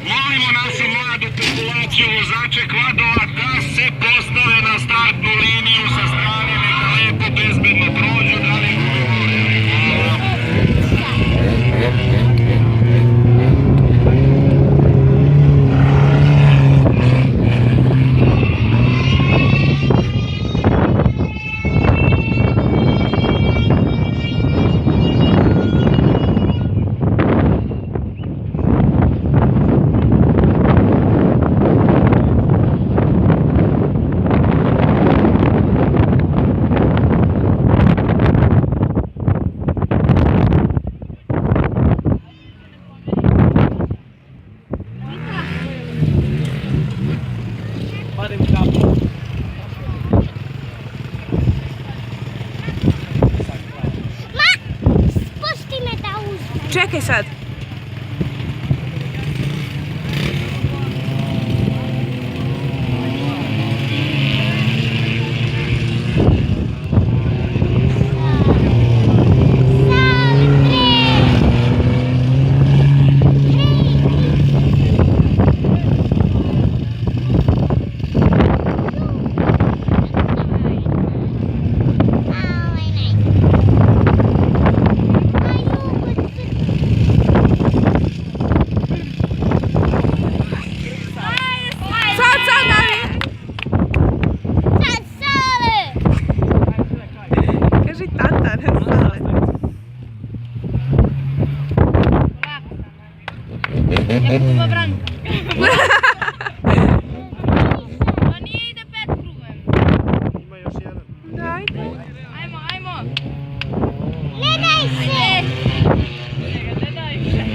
Molimo našu mladu populaciju vozače kvadova da se postave na startnu liniju sa strane, neka lepo bezbedno prođu, da li Čekaj sad. Kuba Branka. A nije ide 5 kruga. Ima još jedan. Dajte. Ajmo, ajmo. Ne daj se! Ne daj se.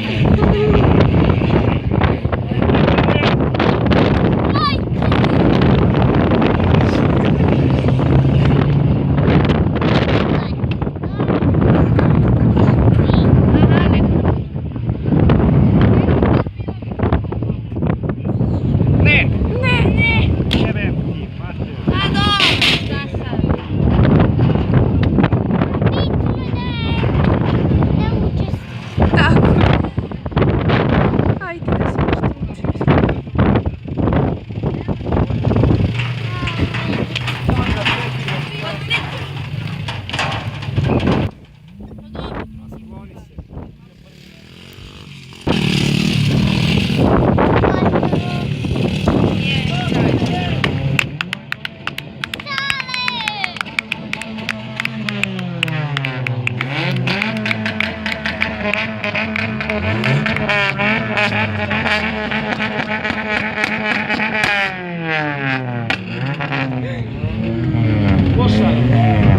Pošalj.